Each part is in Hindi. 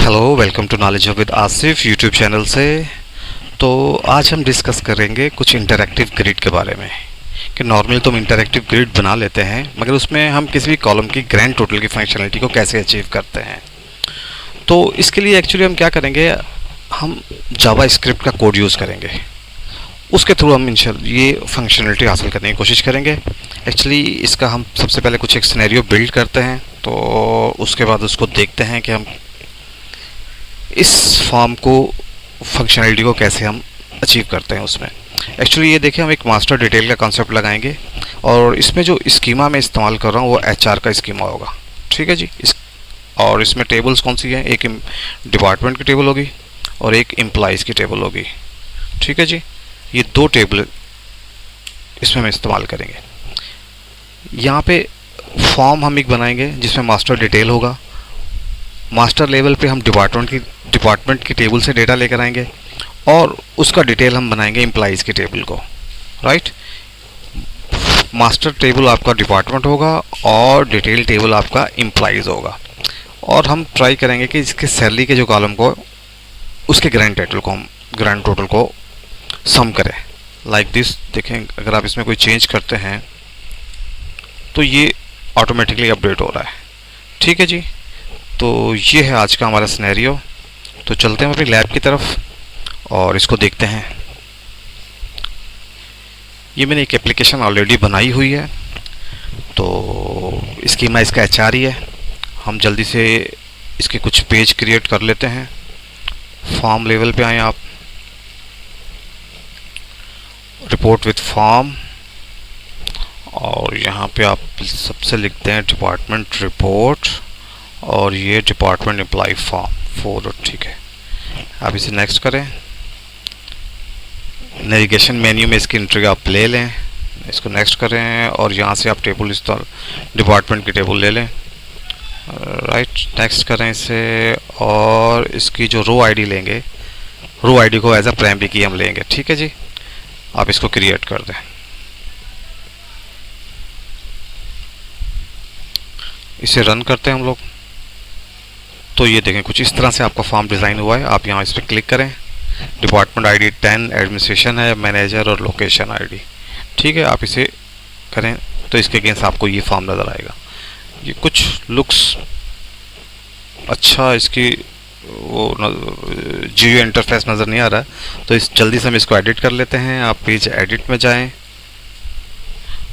Hello, welcome to knowledge with Asif YouTube channel से। तो आज हम डिस्कस करेंगे कुछ इंटरैक्टिव ग्रिड के बारे में कि नॉर्मली तो हम इंटरैक्टिव ग्रिड बना लेते हैं, मगर उसमें हम किसी भी कॉलम की ग्रैंड टोटल की फंक्शनलिटी को कैसे अचीव करते हैं। तो इसके लिए एक्चुअली हम क्या करेंगे, हम जावा स्क्रिप्ट का कोड यूज़ करेंगे, उसके थ्रू हम ये फंक्शनलिटी हासिल करने की कोशिश करेंगे। एक्चुअली इसका हम सबसे पहले कुछ एक सिनेरियो बिल्ड करते हैं, तो उसके बाद उसको देखते हैं कि हम इस फॉर्म को फंक्शनलिटी को कैसे हम अचीव करते हैं उसमें। एक्चुअली ये देखिए, हम एक मास्टर डिटेल का कॉन्सेप्ट लगाएंगे और इसमें जो स्कीमा मैं इस्तेमाल कर रहा हूँ वो एचआर का स्कीमा होगा। ठीक है जी। और इसमें टेबल्स कौन सी हैं, एक डिपार्टमेंट की टेबल होगी और एक एम्प्लॉइज़ की टेबल होगी। ठीक है जी। ये दो टेबल इसमें हम इस्तेमाल करेंगे। यहाँ पे फॉर्म हम एक बनाएंगे जिसमें मास्टर डिटेल होगा। मास्टर लेवल पे हम डिपार्टमेंट की टेबल से डेटा लेकर आएंगे और उसका डिटेल हम बनाएंगे एम्प्लॉइज़ की टेबल को। राइट। मास्टर टेबल आपका डिपार्टमेंट होगा और डिटेल टेबल आपका एम्प्लॉइज़ होगा। और हम ट्राई करेंगे कि इसके सैलरी के जो कॉलम को उसके ग्रैंड टोटल को सम करें। Like this. देखें, अगर आप इसमें कोई चेंज करते हैं तो ये ऑटोमेटिकली अपडेट हो रहा है। ठीक है जी। तो ये है आज का हमारा सिनेरियो। तो चलते हैं अपनी लैब की तरफ और इसको देखते हैं। ये मैंने एक एप्लीकेशन ऑलरेडी बनाई हुई है, तो स्कीमा इसका एचआर ही है। हम जल्दी से इसके कुछ पेज क्रिएट कर लेते हैं। फॉर्म लेवल पे आएँ आप, रिपोर्ट विथ फॉर्म, और यहाँ पे आप सबसे लिखते हैं डिपार्टमेंट रिपोर्ट और ये डिपार्टमेंट एम्प्लॉय फॉर्म 4। ठीक है, आप इसे नेक्स्ट करें। नेविगेशन मेन्यू में इसकी एंट्री आप ले लें, इसको नेक्स्ट करें और यहाँ से आप टेबल डिपार्टमेंट की टेबल ले लें। राइट, नेक्स्ट करें इसे और इसकी जो रो आईडी लेंगे, रो आईडी को एज अ प्राइमरी की हम लेंगे। ठीक है जी। आप इसको क्रिएट कर दें। इसे रन करते हैं हम लोग। तो ये देखें, कुछ इस तरह से आपका फॉर्म डिज़ाइन हुआ है। आप यहाँ इस पर क्लिक करें। डिपार्टमेंट आईडी 10, एडमिनिस्ट्रेशन है, मैनेजर और लोकेशन आईडी। ठीक है, आप इसे करें तो इसके अगेंस्ट आपको ये फॉर्म नज़र आएगा। ये कुछ लुक्स अच्छा, इसकी वो जीओ इंटरफेस नज़र नहीं आ रहा है, तो इस जल्दी से हम इसको एडिट कर लेते हैं। आप पेज एडिट में जाएं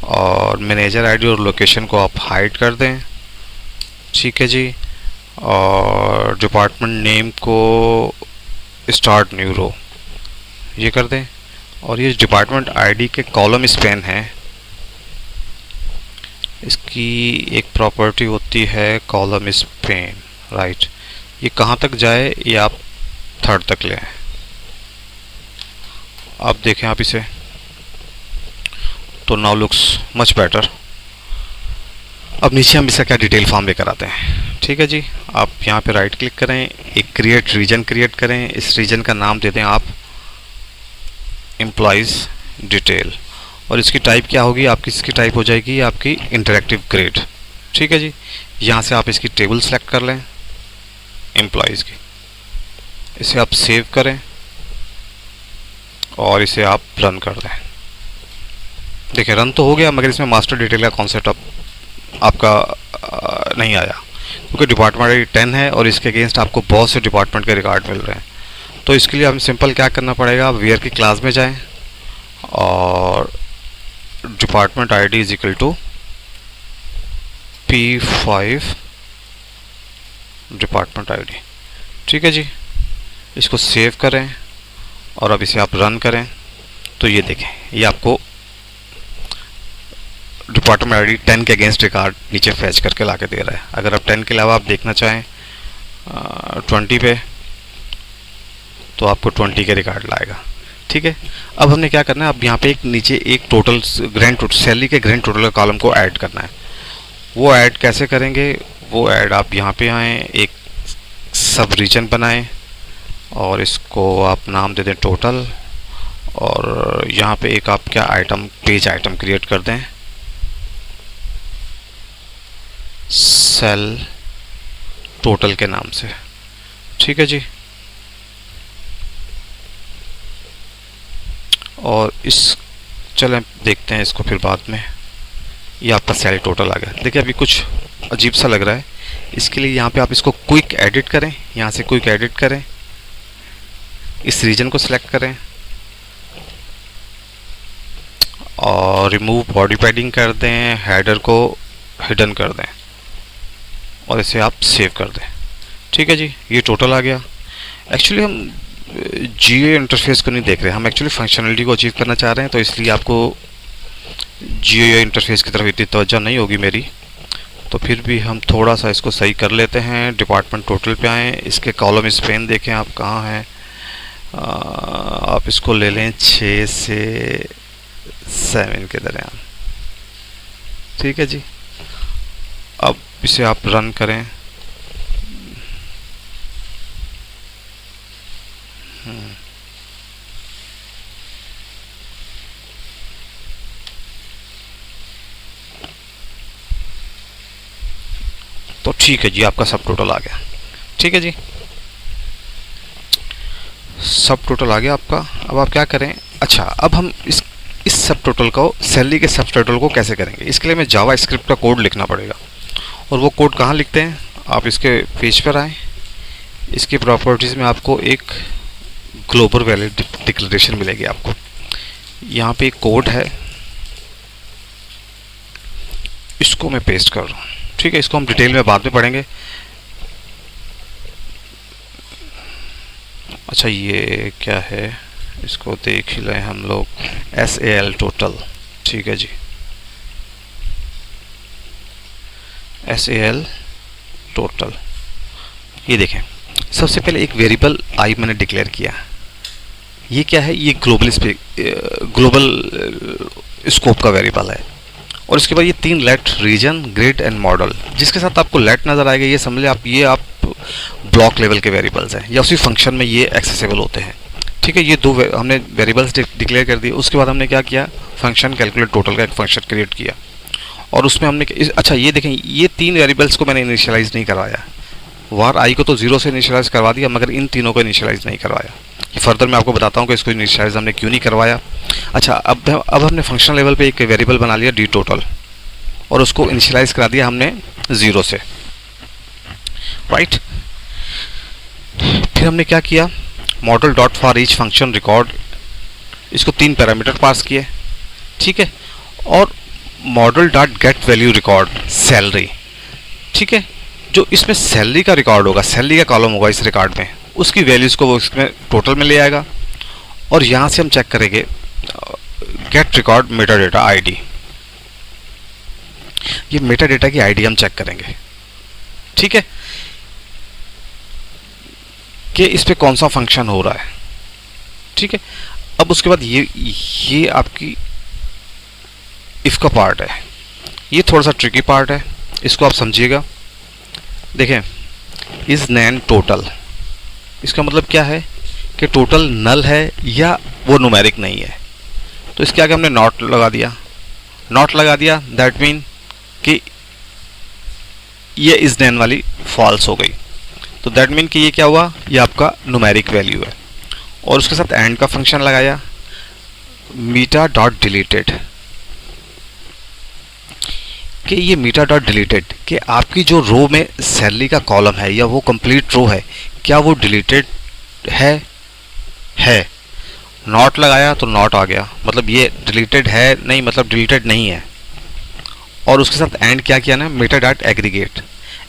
और मैनेजर आईडी और लोकेशन को आप हाइड कर दें। ठीक है जी। और डिपार्टमेंट नेम को स्टार्ट न्यू रो ये कर दें। और ये डिपार्टमेंट आईडी के कॉलम स्पैन है, इसकी एक प्रॉपर्टी होती है कॉलम स्पैन। राइट, ये कहाँ तक जाए, ये आप 3rd तक ले आए। अब देखें आप इसे, तो नाउ लुक्स मच बेटर। अब नीचे हम इसका क्या डिटेल फॉर्म लेकर आते हैं। ठीक है जी। आप यहाँ पे राइट क्लिक करें, एक क्रिएट रीजन क्रिएट करें। इस रीजन का नाम दे दें आप एम्प्लॉइज़ डिटेल, और इसकी टाइप क्या होगी आपकी, इसकी टाइप हो जाएगी आपकी इंटरैक्टिव ग्रिड। ठीक है जी। यहाँ से आप इसकी टेबल सेलेक्ट कर लें एम्प्लॉइज़ की, इसे आप सेव करें और इसे आप रन कर दें। देखिए, रन तो हो गया, मगर इसमें मास्टर डिटेल का कॉन्सेप्ट आपका नहीं आया, क्योंकि डिपार्टमेंट आईडी 10 है और इसके अगेंस्ट आपको बहुत से डिपार्टमेंट के रिकॉर्ड मिल रहे हैं। तो इसके लिए हम सिंपल क्या करना पड़ेगा, वेयर की क्लास में जाएं और department ID is equal to P5 department ID. ठीक है जी। इसको सेव करें और अब इसे आप रन करें। तो ये देखें, ये आपको डिपार्टमेंट आईडी 10 के अगेंस्ट रिकॉर्ड नीचे फैच करके ला के दे रहा है। अगर आप 10 के अलावा आप देखना चाहें 20 पे, तो आपको 20 के रिकॉर्ड लाएगा। ठीक है। अब हमने क्या करना है, अब यहाँ पे एक नीचे एक टोटल ग्रैंड टोटल सैलरी के ग्रैंड टोटल का कॉलम को ऐड करना है। वो ऐड कैसे करेंगे, वो ऐड आप यहाँ पे आएँ, एक सब रीजन बनाएं और इसको आप नाम दे दें टोटल, और यहाँ पे एक आप क्या आइटम पेज आइटम क्रिएट कर दें सेल टोटल के नाम से। ठीक है जी। और इस चलें देखते हैं इसको फिर बाद में। ये आपका सेल टोटल आ गया। देखिए अभी कुछ अजीब सा लग रहा है, इसके लिए यहाँ पे आप इसको क्विक एडिट करें, यहाँ से क्विक एडिट करें, इस रीजन को सिलेक्ट करें और रिमूव बॉडी पैडिंग कर दें, हेडर को हिडन कर दें और इसे आप सेव कर दें। ठीक है जी, ये टोटल आ गया। एक्चुअली हम जीए इंटरफेस को नहीं देख रहे, हम एक्चुअली फंक्शनलिटी को अचीव करना चाह रहे हैं, तो इसलिए आपको जीए इंटरफेस की तरफ इतनी तवज्जो नहीं होगी मेरी। तो फिर भी हम थोड़ा सा इसको सही कर लेते हैं। डिपार्टमेंट टोटल पे आएँ, इसके कॉलम स्पेन देखें आप कहाँ हैं। आप इसको ले लें 6 से 7 के दरमियान। ठीक है जी, अब इसे आप रन करें। तो ठीक है जी, आपका सब टोटल आ गया। ठीक है जी, सब टोटल आ गया आपका। अब आप क्या करें, अच्छा अब हम इस सब टोटल को, सैलरी के सब टोटल को कैसे करेंगे, इसके लिए हमें जावा स्क्रिप्ट का कोड लिखना पड़ेगा। और वो कोड कहाँ लिखते हैं, आप इसके पेज पर आएँ, इसकी प्रॉपर्टीज़ में आपको एक ग्लोबल वैलिड डिक्लेरेशन मिलेगी आपको। यहाँ पे एक कोड है, इसको मैं पेस्ट कर रहा हूँ। ठीक है, इसको हम डिटेल में बाद में पढ़ेंगे। अच्छा ये क्या है, इसको देख ही लें हम लोग, SAL टोटल। ठीक है जी, SAL टोटल। ये देखें, सबसे पहले एक वेरिएबल आई मैंने डिक्लेयर किया। ये क्या है, ये ग्लोबल स्कोप का वेरिएबल है। और इसके बाद ये 3 let, region, grid and model, जिसके साथ आपको लेट नज़र आएगा, ये समझ लें आप, ये आप ब्लॉक लेवल के वेरिएबल्स हैं या उसी फंक्शन में ये एक्सेसिबल होते हैं। ठीक है, ये दो हमने वेरिएबल्स डिक्लेयर कर दिए। उसके बाद हमने क्या किया, फंक्शन कैलकुलेट टोटल का एक फंक्शन क्रिएट किया और उसमें हमने अच्छा ये देखें, ये 3 वेरिएबल्स को मैंने इनिशियलाइज़ नहीं करवाया। वार आई को तो 0 से इनिशियलाइज करवा दिया, मगर इन तीनों को इनिशियलाइज नहीं करवाया। फर्दर मैं आपको बताता हूँ कि इसको इनिशियलाइज हमने क्यों नहीं करवाया। अच्छा, अब हमने फंक्शनल लेवल पे एक वेरिएबल बना लिया डी टोटल और उसको इनिशियलाइज करा दिया हमने 0 से, राइट। फिर हमने क्या किया, model dot for each function record, इसको 3 पैरामीटर पास किए। ठीक है, और model dot get value record salary. ठीक है, जो इसमें सैलरी का रिकॉर्ड होगा, सैलरी का कॉलम होगा इस रिकॉर्ड में, उसकी वैल्यूज़ को वो इसमें टोटल में ले आएगा। और यहाँ से हम चेक करेंगे get record meta data ID, ये मेटा डेटा की आईडी हम चेक करेंगे। ठीक है, कि इस पे कौन सा फंक्शन हो रहा है। ठीक है, अब उसके बाद ये आपकी इफ का पार्ट है, ये थोड़ा सा ट्रिकी पार्ट है, इसको आप समझिएगा। देखें, इज नैन टोटल, इसका मतलब क्या है कि टोटल नल है या वो न्यूमेरिक नहीं है। तो इसके आगे हमने नॉट लगा दिया, नॉट लगा दिया, दैट मीन कि ये इज नैन वाली फॉल्स हो गई। तो दैट मीन कि ये क्या हुआ, ये आपका न्यूमेरिक वैल्यू है। और उसके साथ एंड का फंक्शन लगाया, मीटा डॉट डिलीटेड, कि ये मीटा डॉट डिलीटेड कि आपकी जो रो में सैलरी का कॉलम है या वो कंप्लीट रो है, क्या वो डिलीटेड है। नॉट लगाया तो नॉट आ गया, मतलब ये डिलीटेड है, नहीं मतलब डिलीटेड नहीं है। और उसके साथ एंड क्या किया ना, मीटा डॉट एग्रीगेट।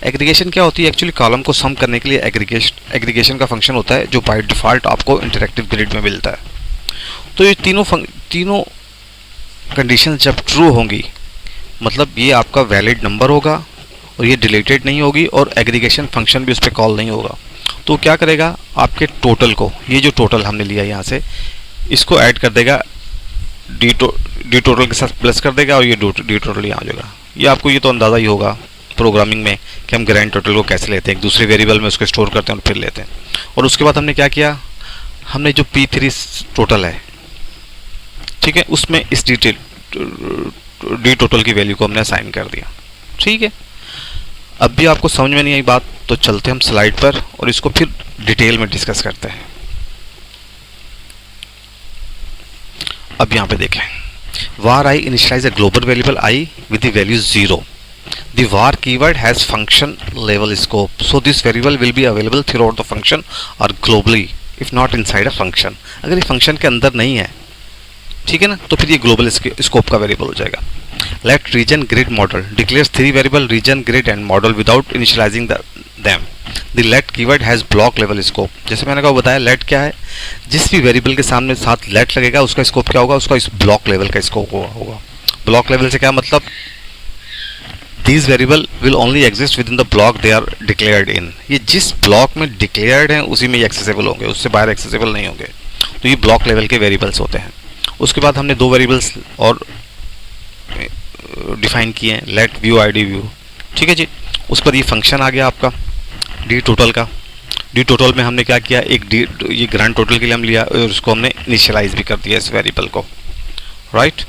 एग्रीगेशन क्या होती है, एक्चुअली कॉलम को सम करने के लिए एग्रीगेशन का फंक्शन होता है, जो बाय डिफ़ॉल्ट आपको इंटरैक्टिव ग्रिड में मिलता है। तो ये तीनों कंडीशन जब ट्रू होंगी, मतलब ये आपका वैलिड नंबर होगा और ये डिलीटेड नहीं होगी और एग्रीगेशन फंक्शन भी उस पर कॉल नहीं होगा। तो क्या करेगा, आपके टोटल को, ये जो टोटल हमने लिया यहाँ से, इसको ऐड कर देगा डी टोटल के साथ प्लस कर देगा और ये डी टोटल यहाँ आ जाएगा। ये आपको ये तो अंदाज़ा ही होगा प्रोग्रामिंग में कि हम ग्रैंड टोटल को कैसे लेते हैं, एक दूसरे वेरिएबल में उसको स्टोर करते हैं और फिर लेते हैं। और उसके बाद हमने क्या किया, हमने जो P3 टोटल है, ठीक है, उसमें इस डी टोटल की वैल्यू को हमने असाइन कर दिया। ठीक है, अब भी आपको समझ में नहीं आई बात तो चलते हम स्लाइड पर और इसको फिर डिटेल में डिस्कस करते हैं। अब यहाँ पे देखें, var I initialize a global variable I with the value 0. The var keyword has function level scope, so this variable will be available throughout the function or globally if not inside a function. अगर ये फंक्शन के अंदर नहीं है, ठीक है ना, तो फिर ये ग्लोबल स्कोप का वेरिएबल हो जाएगा। Let region grid model declares 3 variable region grid and model without initializing them. The let keyword has block level scope. जैसे मैंने कहा बताया let क्या है, जिस भी वेरिएबल के सामने साथ let लगेगा उसका स्कोप क्या होगा, उसका इस ब्लॉक लेवल का स्कोप होगा। ब्लॉक लेवल से क्या मतलब, these variable will only exist within the block they are declared in. ये जिस ब्लॉक में डिक्लेयर्ड हैं उसी में ये एक्सेसिबल होंगे, उससे बाहर एक्सेसिबल नहीं होंगे। तो ये ब्लॉक लेवल के वेरिएबल्स होते हैं। उसके बाद हमने 2 वेरिएबल्स और डिफाइन किए हैं, लेट व्यू आईडी व्यू, ठीक है जी। उस पर ये फंक्शन आ गया आपका डी टोटल का। डी टोटल में हमने क्या किया, एक डी ये ग्रांड टोटल के लिए हम लिया और उसको हमने इनिशियलाइज भी कर दिया इस वेरिएबल को, राइट।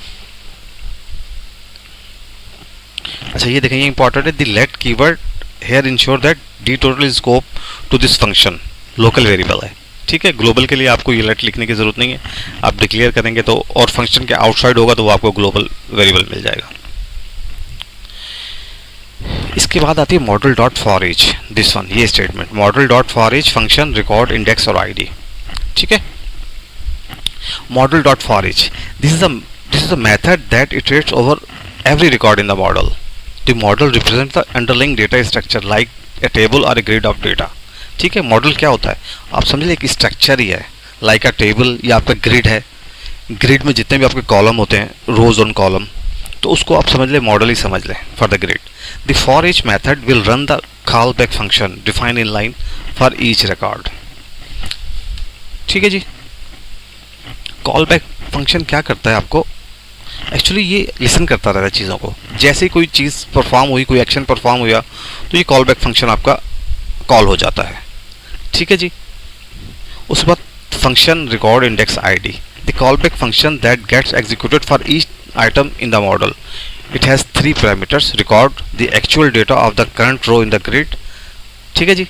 अच्छा ये देखें, ये इंपॉर्टेंट है, the let keyword here ensure that D total is scope to this function, local variable है, ठीक है। ग्लोबल के लिए आपको ये लेट लिखने की जरूरत नहीं है, आप डिक्लेयर करेंगे तो, और फंक्शन के आउटसाइड होगा तो वो आपको ग्लोबल वेरिएबल मिल जाएगा। इसके बाद आती है model dot for each, this one, ये statement, model dot for each function record index और आईडी, ठीक है। Model dot for each, this is a method that iterates over every record in the model. The model represents the underlying data structure like a table or a grid of data. ठीक है, मॉडल क्या होता है, आप समझ लें एक स्ट्रक्चर ही है, लाइक अ टेबल या आपका ग्रिड है। ग्रिड में जितने भी आपके कॉलम होते हैं, रोज ऑन कॉलम, तो उसको आप समझ लें मॉडल ही समझ लें for the grid. The for each method will run the call back function define in line for each record, ठीक है जी। कॉल बैक फंक्शन क्या करता है, आपको एक्चुअली ये लिसन करता रहता है चीज़ों को। जैसे कोई चीज़ परफॉर्म हुई, कोई एक्शन परफॉर्म हुआ, तो ये कॉल बैक फंक्शन आपका कॉल हो जाता है, ठीक है जी। उसके बाद function record index ID, the call back function that gets executed for each item in the model. It has 3 parameters, record the actual data of the current row in the grid, ठीक है जी,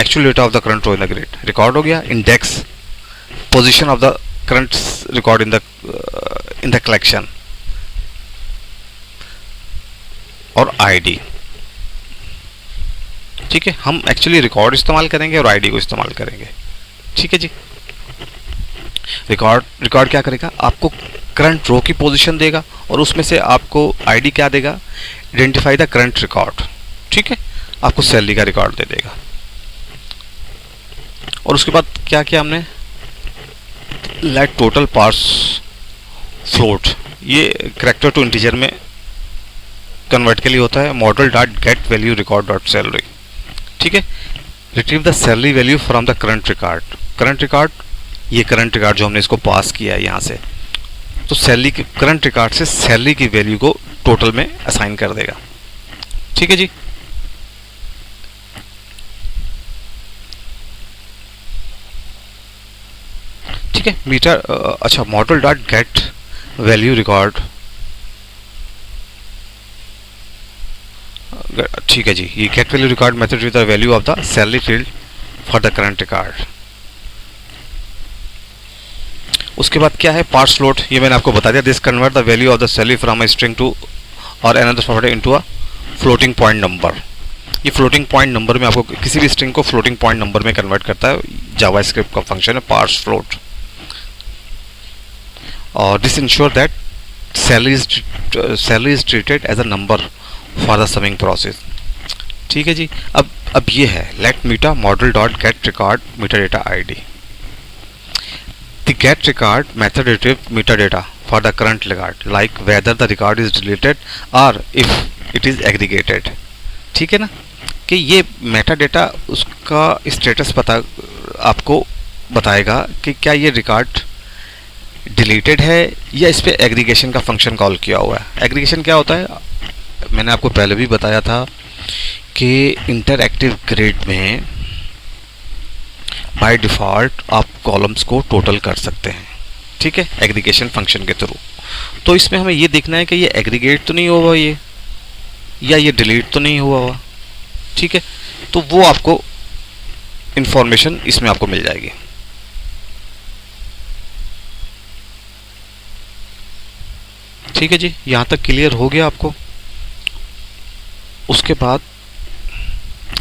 actual data of the current row in the grid record हो गया। Index, position of the current record in the collection, और आईडी, ठीक है। हम एक्चुअली रिकॉर्ड इस्तेमाल करेंगे और आईडी को इस्तेमाल करेंगे, ठीक है जी। रिकॉर्ड क्या करेगा, आपको करंट रो की पोजीशन देगा और उसमें से आपको आईडी क्या देगा, आइडेंटिफाई द करंट रिकॉर्ड, ठीक है, आपको सैलरी का रिकॉर्ड दे देगा। और उसके बाद क्या किया हमने, लेट टोटल पार्स फ्लोट, ये कैरेक्टर टू इंटीजर में कन्वर्ट के लिए होता है। Model dot get value record dot salary, ठीक है, retrieve the salary value from the current record. Current record, ये करंट रिकॉर्ड जो हमने इसको पास किया है यहाँ से, तो सैलरी की करंट रिकॉर्ड से सैलरी की वैल्यू को टोटल में असाइन कर देगा, ठीक है जी। ठीक है, मीटर, अच्छा, model dot get value record, ठीक है जी, ये get value record method with the value of the salary field for the current record. उसके बाद क्या है, पार्स फ्लोट, ये मैंने आपको बता दिया, this convert the value of the salary from a string to or another format into a floating point number. ये फ्लोटिंग पॉइंट नंबर में आपको किसी भी स्ट्रिंग को फ्लोटिंग पॉइंट नंबर में कन्वर्ट करता है, जावास्क्रिप्ट का फंक्शन है पार्स फ्लोट। और this ensure that salary is treated as a number for the summing process, ठीक है जी। अब ये है let meta model dot gate record meta data ID. The get record method retrieve meta data for the current record, like whether the record is deleted or if it is aggregated, ठीक है ना, कि ये मेटा डेटा उसका स्टेटस पता आपको बताएगा कि क्या ये रिकॉर्ड डिलीटेड है या इस पे एग्रीगेशन का फंक्शन कॉल किया हुआ है। एग्रीगेशन क्या होता है, मैंने आपको पहले भी बताया था कि इंटरएक्टिव ग्रिड में बाय डिफ़ॉल्ट आप कॉलम्स को टोटल कर सकते हैं, ठीक है, एग्रीगेशन फंक्शन के थ्रू। तो इसमें हमें ये देखना है कि ये एग्रीगेट तो नहीं हुआ ये, या ये डिलीट तो नहीं हुआ हुआ, ठीक है, तो वो आपको इंफॉर्मेशन इसमें आपको मिल जाएगी। ठीक है जी, यहाँ तक क्लियर हो गया आपको। उसके बाद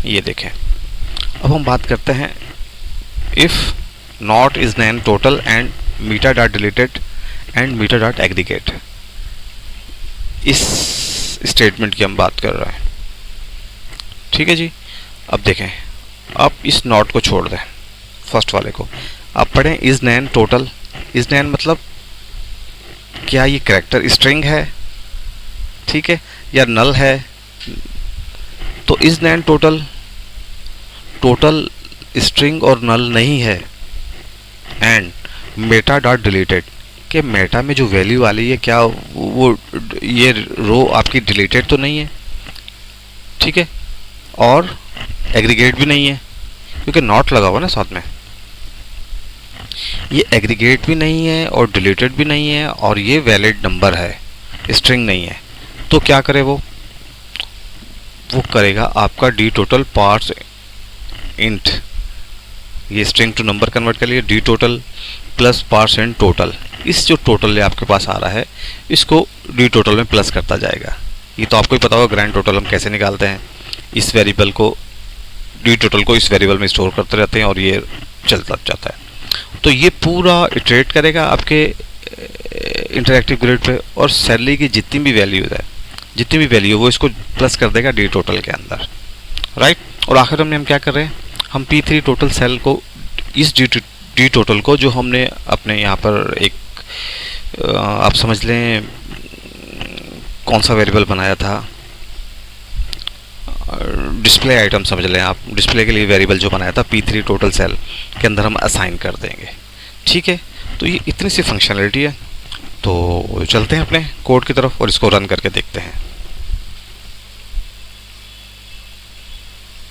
ये देखें, अब हम बात करते हैं if not is NaN total and meta dot deleted and meta dot aggregate. इस स्टेटमेंट की हम बात कर रहे हैं। ठीक है जी, अब देखें, आप इस नॉट को छोड़ दें, फर्स्ट वाले को आप पढ़ें इज नैन टोटल। इज नैन मतलब क्या ये कैरेक्टर स्ट्रिंग है, ठीक है, या नल है। तो is NaN total, total string और नल नहीं है। एंड मेटा डॉट डिलीटेड, कि मेटा में जो वैल्यू वाली है क्या वो ये रो आपकी डिलीटेड तो नहीं है, ठीक है, और एग्रीगेट भी नहीं है क्योंकि नॉट लगा हुआ ना साथ में। ये एग्रीगेट भी नहीं है और डिलीटेड भी नहीं है और ये वैलिड नंबर है, स्ट्रिंग नहीं है। तो क्या करे वो करेगा आपका डी टोटल पार्स इंट, ये स्ट्रिंग टू नंबर कन्वर्ट कर लिया, D total plus parse int total. इस जो टोटल आपके पास आ रहा है इसको डी टोटल में प्लस करता जाएगा। ये तो आपको ही पता होगा ग्रैंड टोटल हम कैसे निकालते हैं। इस वेरिएबल को, डी टोटल को इस वेरिएबल में स्टोर करते रहते हैं और ये चलता जाता है। तो ये पूरा इटरेट करेगा आपके इंटरैक्टिव ग्रिड पे, और सैलरी की जितनी भी वैल्यू है, जितनी भी वैल्यू वो इसको प्लस कर देगा डी टोटल के अंदर, राइट। और आखिर में हम क्या कर रहे हैं, हम P3 टोटल सेल को, इस डी टोटल को जो हमने अपने यहाँ पर एक आप समझ लें कौन सा वेरिएबल बनाया था, डिस्प्ले आइटम समझ लें आप, डिस्प्ले के लिए वेरिएबल जो बनाया था P3 टोटल सेल के अंदर हम असाइन कर देंगे। ठीक है, तो ये इतनी सी फंक्शनलिटी है। तो चलते हैं अपने कोड की तरफ और इसको रन करके देखते हैं।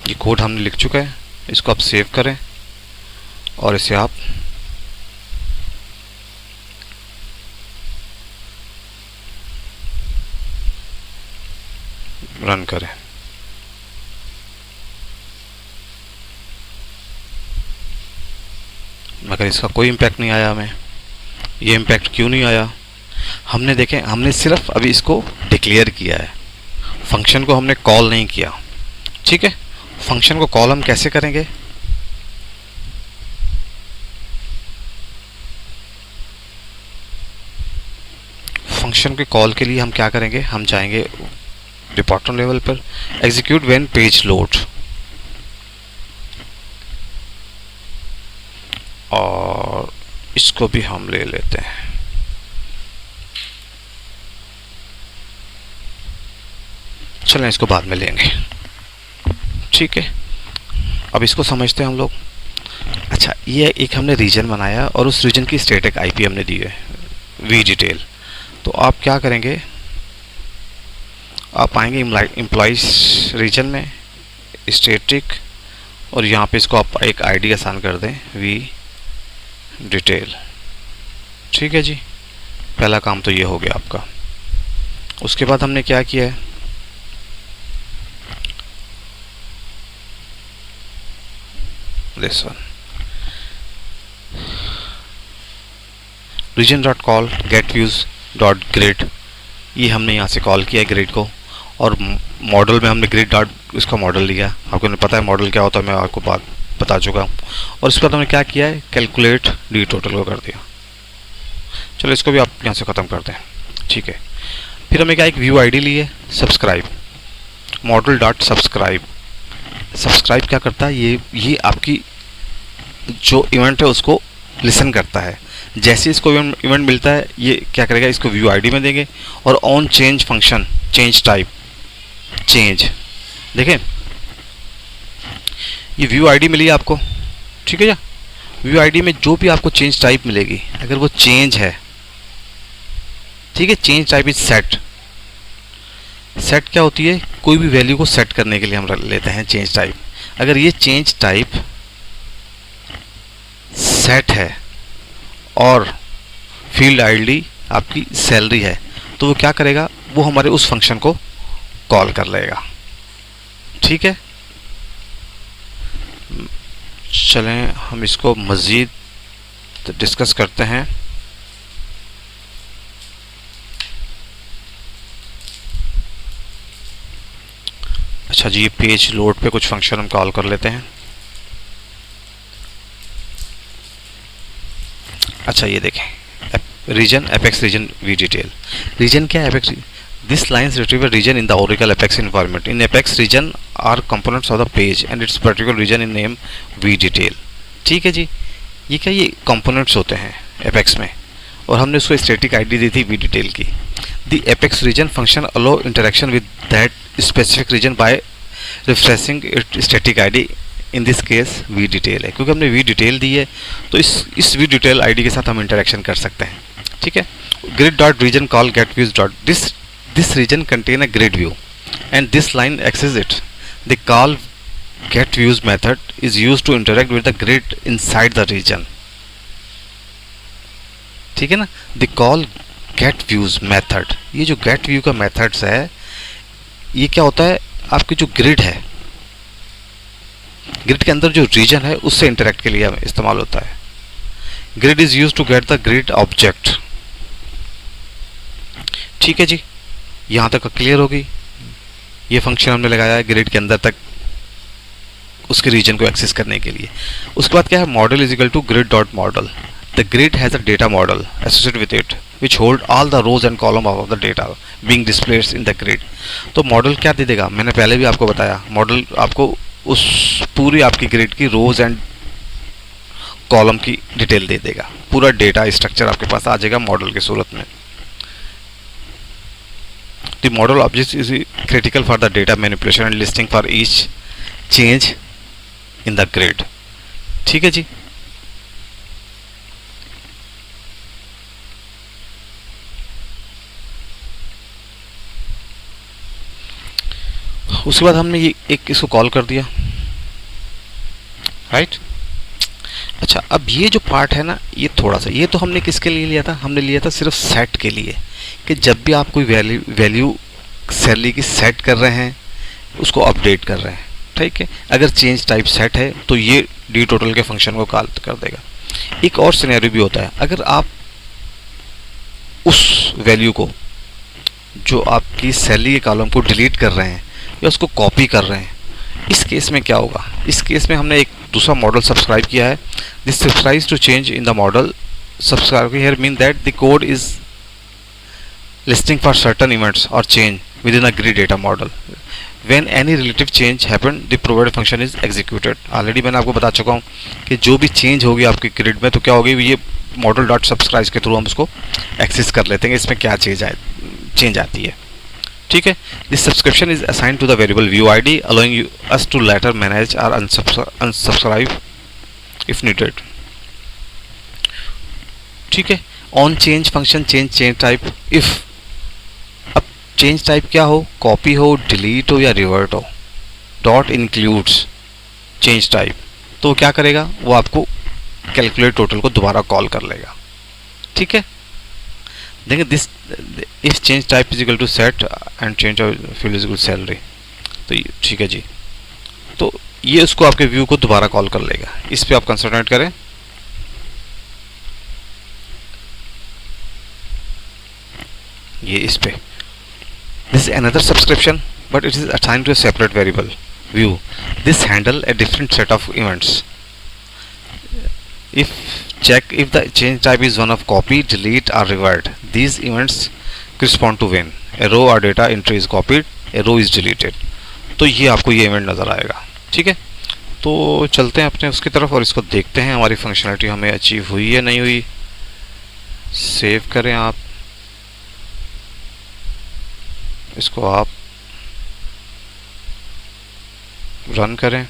ये कोड हमने लिख चुका है, इसको आप सेव करें और इसे आप रन करें। मगर इसका कोई इम्पैक्ट नहीं आया हमें। ये इम्पैक्ट क्यों नहीं आया? हमने देखें, हमने सिर्फ अभी इसको डिक्लेयर किया है, फंक्शन को हमने कॉल नहीं किया। ठीक है, फंक्शन को कॉल हम कैसे करेंगे? फंक्शन के कॉल के लिए हम क्या करेंगे, हम जाएंगे रिपोर्टर लेवल पर, एग्जीक्यूट व्हेन पेज लोड, और इसको भी हम ले लेते हैं। चलें इसको बाद में लेंगे। ठीक है, अब इसको समझते हैं हम लोग। अच्छा, ये एक हमने रीजन बनाया और उस रीजन की स्टैटिक आईपी हमने दी है वी डिटेल। तो आप क्या करेंगे, आप आएंगे एम्प्लॉइज रीजन में स्टैटिक, और यहाँ पे इसको आप एक आईडी आसान कर दें वी डिटेल। ठीक है जी, पहला काम तो ये हो गया आपका। उसके बाद हमने क्या किया है, this one region dot call get views dot grid, ये हमने यहाँ से कॉल किया है ग्रिड को, और मॉडल में हमने ग्रिड डॉट इसका मॉडल लिया। आपको नहीं पता है मॉडल क्या होता है, मैं आपको बात बता चुका हूँ। और इसके बाद हमने क्या किया है, कैलकुलेट डी टोटल को कर दिया। चलो इसको भी आप यहाँ से ख़त्म करते हैं। ठीक है, फिर हमें क्या एक व्यू आईडी ली है, subscribe, model dot subscribe. Subscribe क्या करता है, ये आपकी जो इवेंट है उसको लिसन करता है। जैसे इसको इवेंट मिलता है ये क्या करेगा, इसको व्यू आईडी में देंगे, और on change function change type change, देखें ये व्यू आईडी मिली है आपको। ठीक है, व्यू आईडी में जो भी आपको चेंज टाइप मिलेगी, अगर वो चेंज है, ठीक है, change type is set. Set क्या होती है, कोई भी वैल्यू को सेट करने के लिए हम लेते हैं चेंज टाइप। अगर ये चेंज टाइप सेट है और फील्ड आईडी आपकी सैलरी है, तो वो क्या करेगा, वो हमारे उस फंक्शन को कॉल कर लेगा। ठीक है, चलें हम इसको मज़ीद डिस्कस करते हैं। अच्छा जी, ये पेज लोड पे कुछ फंक्शन हम कॉल कर लेते हैं। अच्छा ये देखें, region apex region V detail. Region क्या है? Apex this lines retrieve region in the Oracle apex environment. In apex region are components of the page and its particular region in name V detail. ठीक है जी, ये क्या, ये कंपोनेंट्स होते हैं एपेक्स में, और हमने उसको स्टैटिक आईडी दी थी वी डिटेल की। The apex region function allow interaction with that specific region by refreshing it static ID. In this case V detail है, क्योंकि हमने वी डिटेल दी है तो इस वी डिटेल आईडी के साथ हम इंटरेक्शन कर सकते हैं। ठीक है, grid dot region call get views dot this region contain a grid view and this line access it. The call get views method is use to interact with the grid inside the region. ठीक है ना, the call get views method, ये जो गेट व्यू का मेथड्स है, ये क्या होता है, आपकी जो ग्रिड है, ग्रिड के अंदर जो रीजन है उससे इंटरेक्ट के लिए इस्तेमाल होता है। Grid is use to get the grid object. ठीक है जी, यहां तक क्लियर होगी। ये फंक्शन हमने लगाया है ग्रिड के अंदर तक उसके रीजन को एक्सेस करने के लिए। उसके बाद क्या है, model is equal to grid dot model. The grid has a data model associated with it which hold all the rows and column of the data being displayed in the grid। तो मॉडल क्या दे देगा, मैंने पहले भी आपको बताया, मॉडल आपको उस पूरी आपकी ग्रिड की रोज एंड कॉलम की डिटेल दे देगा, पूरा डेटा स्ट्रक्चर आपके पास आ जाएगा मॉडल की सूरत में। The model object is critical for the data manipulation and listing for each change in the grid. ठीक है जी, उसके बाद हमने ये एक इसको कॉल कर दिया, राइट। अच्छा, अब ये जो पार्ट है ना, ये थोड़ा सा, ये तो हमने किसके लिए लिया था, हमने लिया था सिर्फ सेट के लिए, कि जब भी आप कोई वैल्यू सैलरी की सेट कर रहे हैं उसको अपडेट कर रहे हैं। ठीक है, अगर चेंज टाइप सेट है तो ये डी टोटल के फंक्शन को कॉल कर देगा। एक और सिनेरियो भी होता है, अगर आप उस वैल्यू को, जो आपकी सैलरी के कॉलम को डिलीट कर रहे हैं या उसको कॉपी कर रहे हैं, इस केस में क्या होगा, इस केस में हमने एक दूसरा मॉडल सब्सक्राइब किया है। This subscribe to change in the model subscribe here mean that the code is listing for certain events or change within a grid data model. When any relative change happen the provided function is executed. Already मैंने आपको बता चुका हूँ कि जो भी चेंज होगी आपकी ग्रिड में तो क्या होगी, ये मॉडल डॉट सब्सक्राइब के थ्रू हम उसको एक्सेस कर लेते हैं, इसमें क्या चेंज आती है। ठीक है, this subscription is assigned to the variable view ID allowing us to later manage और अनसब्सक्राइब इफ नीडेड। ठीक है, on change function change type if. अब चेंज टाइप क्या हो, कॉपी हो, डिलीट हो या रिवर्ट हो, डॉट इंक्लूड्स चेंज टाइप, तो क्या करेगा, वो आपको कैलकुलेट टोटल को दोबारा कॉल कर लेगा। ठीक है, देखिए this if change type is equal to set and change field is equal salary, तो ठीक है जी, तो ये उसको आपके व्यू को दोबारा कॉल कर लेगा। इस पे आप कंसंट्रेट करें। ये इस पे, this is another subscription but it is assigned to a separate variable view. This handle a different set of events. If check if the change type is one of copy, delete or revert. These events correspond to when a row or data entry is copied, a row is deleted. तो ये आपको ये इवेंट नज़र आएगा। ठीक है, तो चलते हैं अपने उसकी तरफ और इसको देखते हैं हमारी फंक्शनलिटी हमें अचीव हुई या नहीं हुई। सेव करें आप इसको, आप रन करें।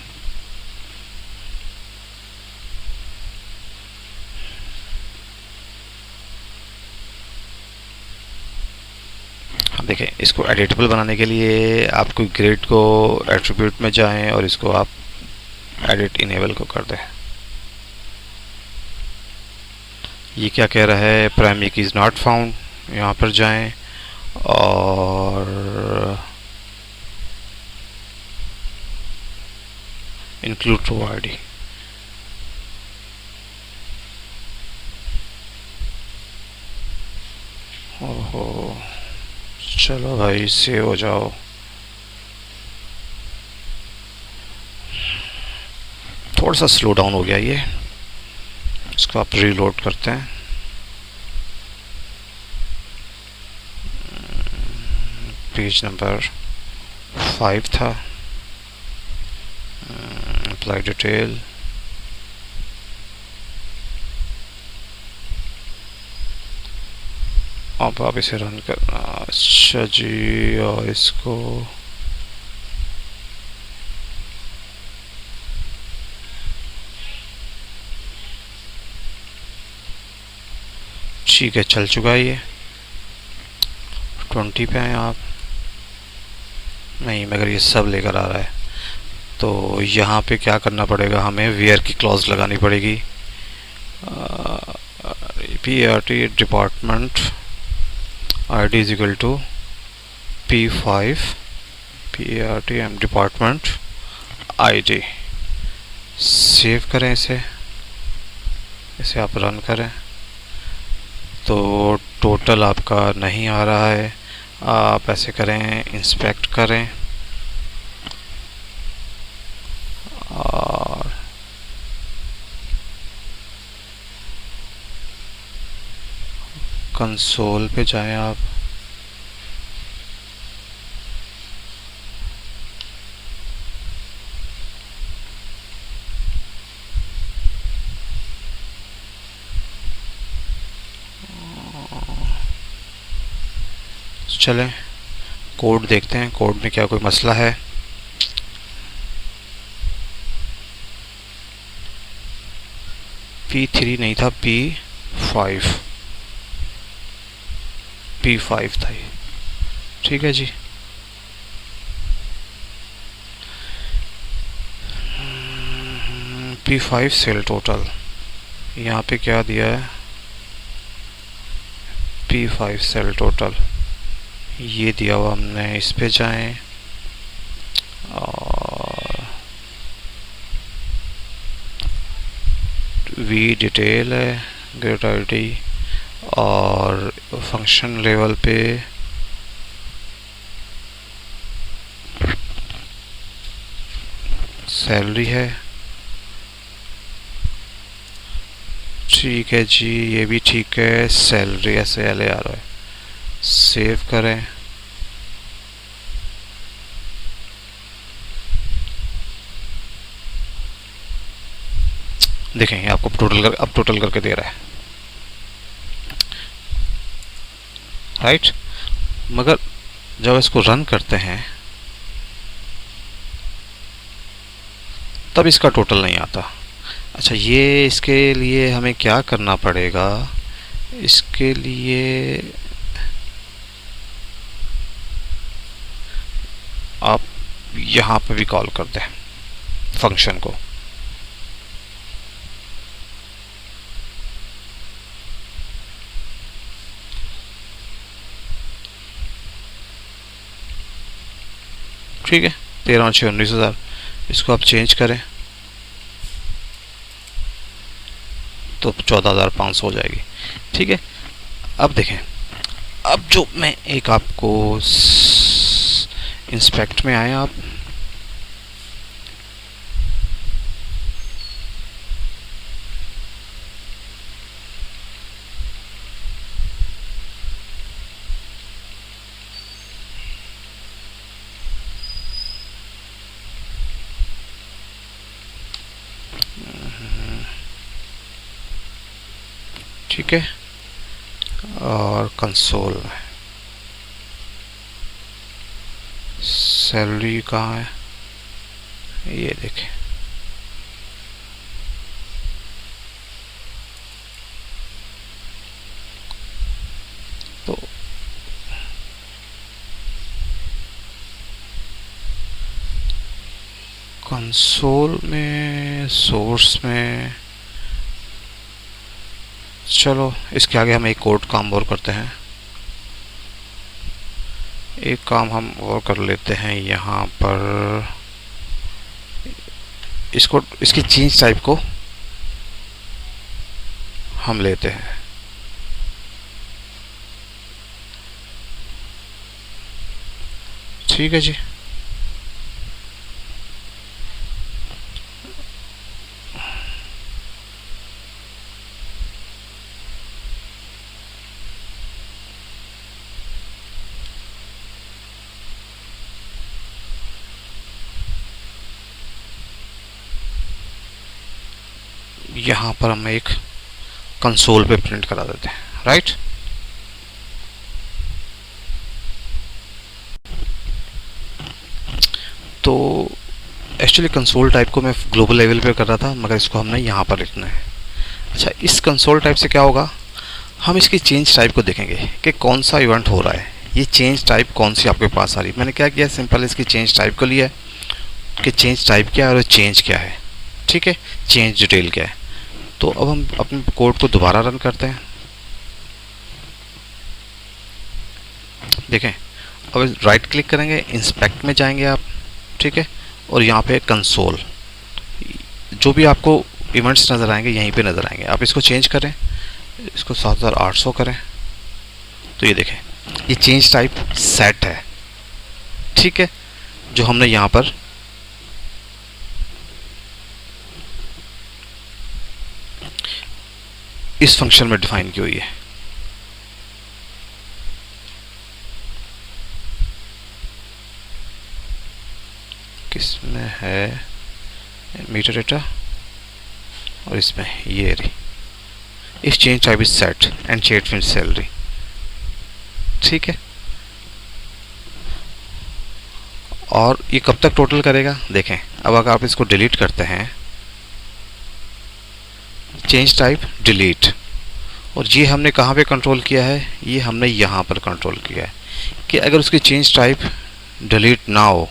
देखें, इसको एडिटेबल बनाने के लिए आप कोई ग्रिड को एट्रीब्यूट में जाएं और इसको आप एडिट इनेबल को कर दें। ये क्या कह रहा है, प्राइमरी की इज़ नॉट फाउंड, यहाँ पर जाएं और इंक्लूड रो आईडी, ओहो, चलो भाई सेव हो जाओ। थोड़ा सा स्लो डाउन हो गया ये, इसको आप रीलोड करते हैं। पेज नंबर 5 था। अप्लाई डिटेल, अब आप इसे रन करना। अच्छा जी, और इसको ठीक है, चल चुका है ये। 20 पे हैं आप, नहीं मगर ये सब लेकर आ रहा है। तो यहाँ पे क्या करना पड़ेगा, हमें वेयर की क्लॉज लगानी पड़ेगी। PART department ID is equal to P5 PART department ID। Save करें इसे, इसे आप रन करें। तो टोटल आपका नहीं आ रहा है। आप ऐसे करें, इंस्पेक्ट करें और कंसोल पे जाएं आप। चलें कोड देखते हैं, कोड में क्या कोई मसला है। P3 नहीं था, P5 था ये। ठीक है जी, P5 सेल टोटल यहाँ पे क्या दिया है, P5 सेल टोटल ये दिया हुआ हमने। इस पे जाएं और वी डिटेल है, ग्रेड आईडी, और फंक्शन लेवल पे सैलरी है। ठीक है जी, ये भी ठीक है, सैलरी ऐसे आ रहा है। सेव करें, देखें ये आपको अब टोटल करके दे रहा है, राइट। मगर जब इसको रन करते हैं तब इसका टोटल नहीं आता। अच्छा, ये इसके लिए हमें क्या करना पड़ेगा, इसके लिए आप यहाँ पे भी कॉल कर दें फंक्शन को। ठीक है, 13,19,000 इसको आप चेंज करें तो 14,500 हो जाएगी। ठीक है, अब देखें, अब जो मैं एक आपको इंस्पेक्ट में आए आप, ठीक है, और कंसोल में सैलरी कहाँ है, ये देखें। तो कंसोल में, सोर्स में, चलो इसके आगे हम एक कोड काम और करते हैं। एक काम हम और कर लेते हैं यहाँ पर, इसको, इसकी चेंज टाइप को हम लेते हैं। ठीक है जी। यहाँ पर हम एक कंसोल पे प्रिंट करा देते हैं, राइट। तो एक्चुअली कंसोल टाइप को मैं ग्लोबल लेवल पे कर रहा था, मगर इसको हमने यहाँ पर लिखना है। अच्छा, इस कंसोल टाइप से क्या होगा, हम इसकी चेंज टाइप को देखेंगे कि कौन सा इवेंट हो रहा है, ये चेंज टाइप कौन सी आपके पास आ रही है। मैंने क्या किया, सिंपल इसकी चेंज टाइप को लिया कि चेंज टाइप क्या है और चेंज क्या है, ठीक है, चेंज डिटेल क्या है। तो अब हम अपने कोड को दोबारा रन करते हैं। देखें, अब राइट क्लिक करेंगे, इंस्पेक्ट में जाएंगे आप, ठीक है, और यहाँ पे कंसोल, जो भी आपको इवेंट्स नज़र आएंगे यहीं पे नज़र आएंगे। आप इसको चेंज करें, इसको 7800 करें, तो ये देखें, ये चेंज टाइप सेट है, ठीक है, जो हमने यहाँ पर इस फंक्शन में डिफाइन की हुई है। किसमें है, मीटर डेटा, और इसमें ये रही, इस change type is set and चेट फिर सैलरी, ठीक है। और ये कब तक टोटल करेगा, देखें, अब अगर आप इसको डिलीट करते हैं, चेंज टाइप डिलीट, और ये हमने कहाँ पे कंट्रोल किया है, ये हमने यहाँ पर कंट्रोल किया है कि अगर उसकी चेंज टाइप डिलीट ना हो,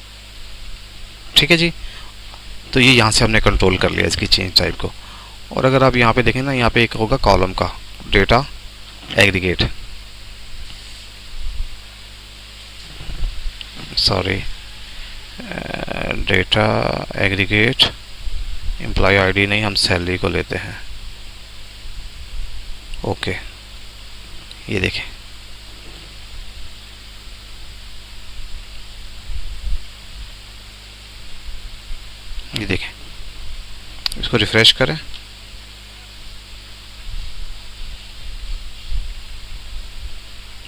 ठीक है जी, तो ये यहाँ से हमने कंट्रोल कर लिया इसकी चेंज टाइप को। और अगर आप यहाँ पे देखें ना, यहाँ पे एक होगा कॉलम का data aggregate, sorry, data aggregate employee ID नहीं, हम सैलरी को लेते हैं, ओके। ये देखें, ये देखें, इसको रिफ्रेश करें,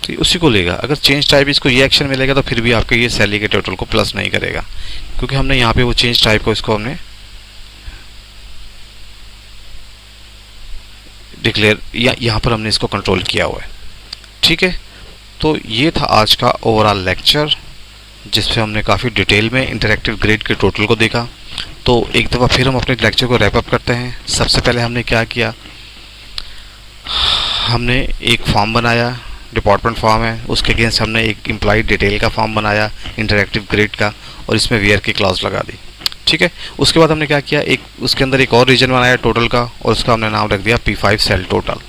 तो उसी को लेगा। अगर चेंज टाइप इसको ये एक्शन मिलेगा तो फिर भी आपके ये सैलरी के टोटल को प्लस नहीं करेगा, क्योंकि हमने यहाँ पे वो चेंज टाइप को इसको हमने डिक्लेयर, यहाँ पर हमने इसको कंट्रोल किया हुआ है, ठीक है। तो ये था आज का ओवरऑल लेक्चर, जिसपे हमने काफ़ी डिटेल में इंटरैक्टिव ग्रिड के टोटल को देखा। तो एक दफ़ा फिर हम अपने लेक्चर को रैप अप करते हैं। सबसे पहले हमने क्या किया, हमने एक फॉर्म बनाया, डिपार्टमेंट फॉर्म है, उसके अगेंस्ट हमने एक इम्प्लॉय डिटेल का फॉर्म बनाया इंटरैक्टिव ग्रिड का, और इसमें वेयर की क्लॉज लगा दी, ठीक है। उसके बाद हमने क्या किया, एक उसके अंदर एक और रीजन बनाया टोटल का, और उसका हमने नाम रख दिया P5 सेल टोटल।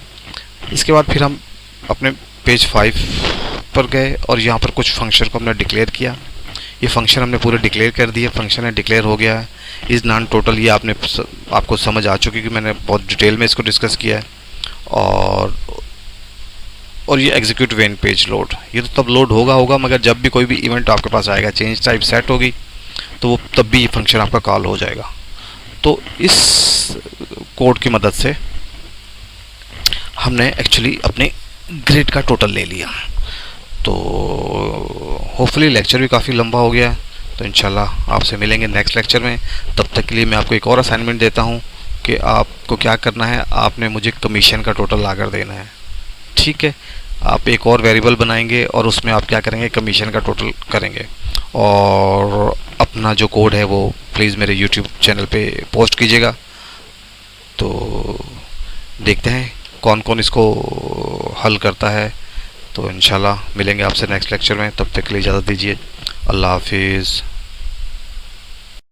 इसके बाद फिर हम अपने पेज 5 पर गए और यहाँ पर कुछ फंक्शन को हमने डिक्लेयर किया। ये फंक्शन हमने पूरे डिक्लेयर कर दिए, फंक्शन है डिक्लेयर हो गया है। इज़ नॉन टोटल, ये आपको समझ आ चुकी कि मैंने बहुत डिटेल में इसको डिस्कस किया है। और ये एग्जीक्यूट व्हेन पेज लोड, ये तो तब लोड होगा मगर जब भी कोई भी इवेंट आपके पास आएगा, चेंज टाइप सेट होगी, तो वो तब भी ये फंक्शन आपका कॉल हो जाएगा। तो इस कोड की मदद से हमने एक्चुअली अपने ग्रिड का टोटल ले लिया। तो होपफुली लेक्चर भी काफ़ी लंबा हो गया, तो इंशाल्लाह आपसे मिलेंगे नेक्स्ट लेक्चर में। तब तक के लिए मैं आपको एक और असाइनमेंट देता हूँ कि आपको क्या करना है, आपने मुझे कमीशन का टोटल लाकर देना है, ठीक है। आप एक और वेरिएबल बनाएंगे और उसमें आप क्या करेंगे, कमीशन का टोटल करेंगे, और अपना जो कोड है वो प्लीज़ मेरे यूट्यूब चैनल पे पोस्ट कीजिएगा। तो देखते हैं कौन कौन इसको हल करता है। तो इंशाल्लाह मिलेंगे आपसे नेक्स्ट लेक्चर में, तब तक के लिए इजाज़त दीजिए। अल्लाह हाफिज़।